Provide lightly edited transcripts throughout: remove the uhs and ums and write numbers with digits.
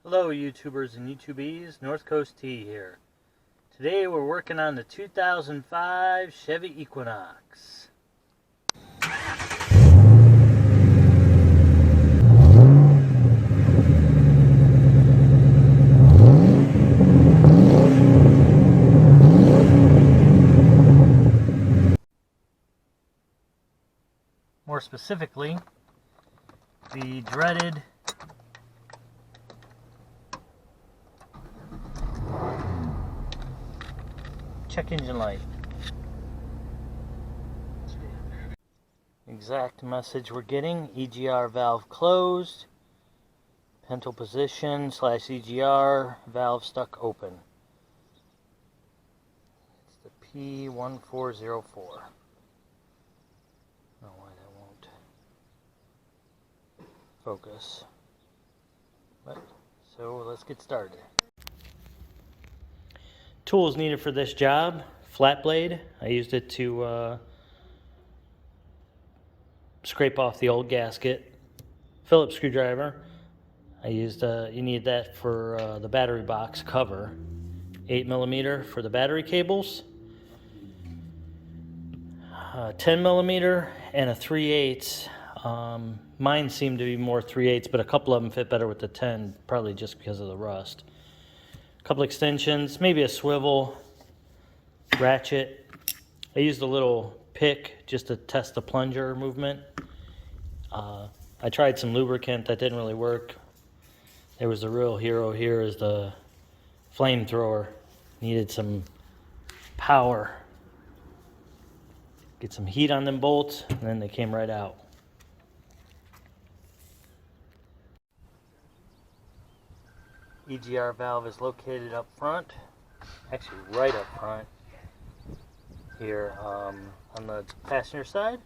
Hello YouTubers and YouTubies, NorthCoastT here. Today we're working on the 2005 Chevy Equinox. More specifically, the dreaded check engine light. Exact message we're getting: EGR valve closed, pental position / EGR valve stuck open. It's the P1404. I don't know why that won't focus. But so let's get started. Tools needed for this job: flat blade. I used it to scrape off the old gasket. Phillips screwdriver. I used you need that for the battery box cover. 8mm for the battery cables. 10mm and a 3/8. Mine seemed to be more 3/8, but a couple of them fit better with the 10, probably just because of the rust. A couple extensions, maybe a swivel, ratchet. I used a little pick just to test the plunger movement. I tried some lubricant, that didn't really work. There was the real hero here is the flamethrower. Needed some power. Get some heat on them bolts, and then they came right out. EGR valve is located up front, actually right up front here on the passenger side.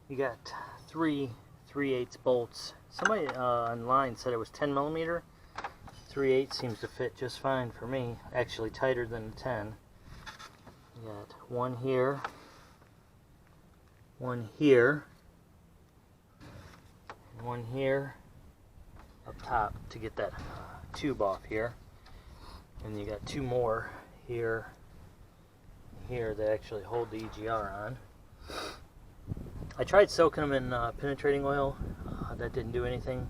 You got 3/8 bolts. Somebody online said it was 10mm. 3/8 seems to fit just fine for me, actually tighter than the 10. You got one here, and one here up top to get that tube off here, and you got two more here and here that actually hold the EGR on. I tried soaking them in penetrating oil. That didn't do anything,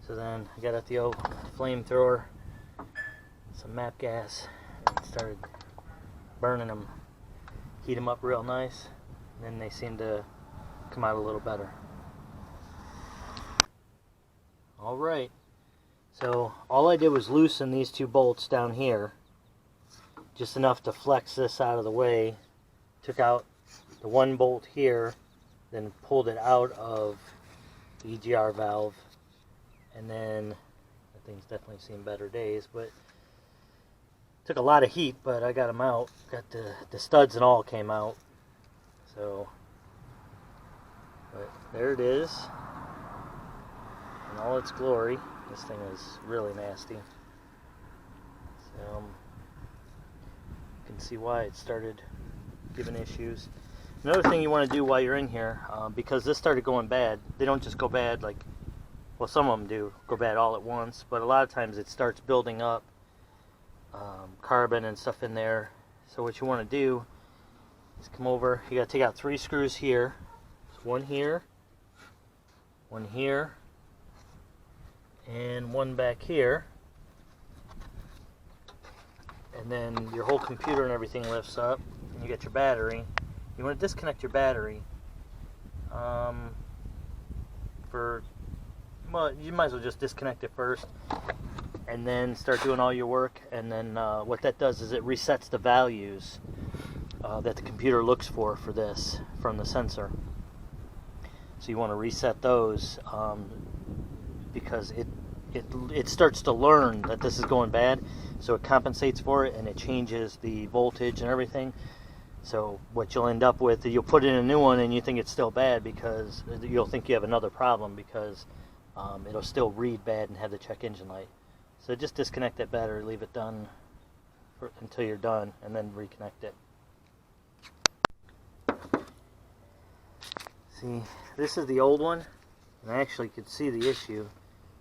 so then I got out the old flamethrower, some MAP gas, and started burning them. Heat them up real nice, and then they seem to come out a little better. Alright, so all I did was loosen these two bolts down here, just enough to flex this out of the way. Took out the one bolt here, then pulled it out of the EGR valve, and then that thing's definitely seen better days, but took a lot of heat, but I got them out. Got the studs and all came out, so but there it is in all its glory. This thing is really nasty, so you can see why it started giving issues. Another thing you want to do while you're in here, because this started going bad, they don't just go bad like, well, some of them do go bad all at once, but a lot of times it starts building up carbon and stuff in there. So what you want to do is come over, you got to take out 3 screws here. There's one here, and one back here, and then your whole computer and everything lifts up, and you get your battery. You want to disconnect your battery well, you might as well just disconnect it first and then start doing all your work, and then what that does is it resets the values that the computer looks for this from the sensor. So you want to reset those because it starts to learn that this is going bad, so it compensates for it and it changes the voltage and everything. So what you'll end up with, you'll put in a new one and you think it's still bad, because you'll think you have another problem because it'll still read bad and have the check engine light. So just disconnect that battery, leave it done until you're done, and then reconnect it. See, this is the old one, and I actually could see the issue.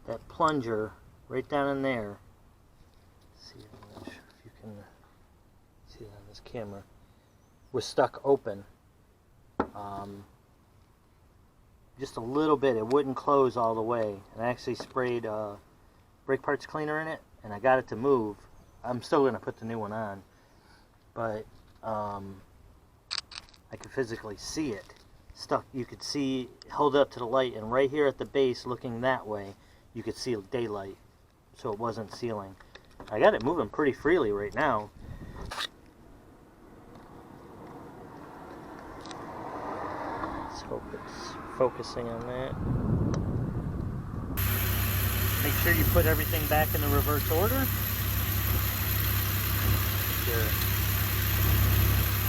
That plunger right down in there. Let's see, I'm not sure if you can see that on this camera. Was stuck open. Just a little bit. It wouldn't close all the way. And I actually sprayed brake parts cleaner in it, and I got it to move. I'm still going to put the new one on, but I could physically see it. Stuff you could see held up to the light, and right here at the base, looking that way, you could see daylight, so it wasn't sealing. I got it moving pretty freely right now. Let's hope it's focusing on that. Make sure you put everything back in the reverse order. Your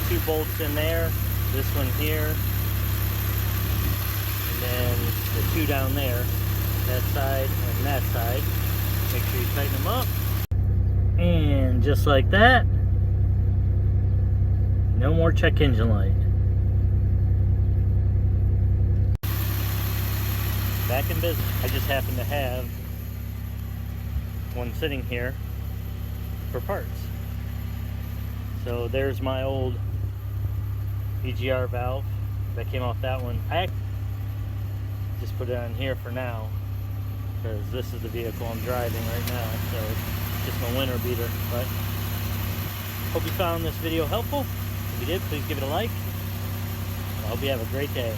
2 bolts in there, this one here, and then the 2 down there, that side and that side. Make sure you tighten them up. And just like that, no more check engine light. Back in business. I just happen to have one sitting here for parts. So there's my old EGR valve that came off that one. I just put it on here for now because this is the vehicle I'm driving right now, so it's just my winter beater. But hope you found this video helpful. If you did, please give it a like. I hope you have a great day.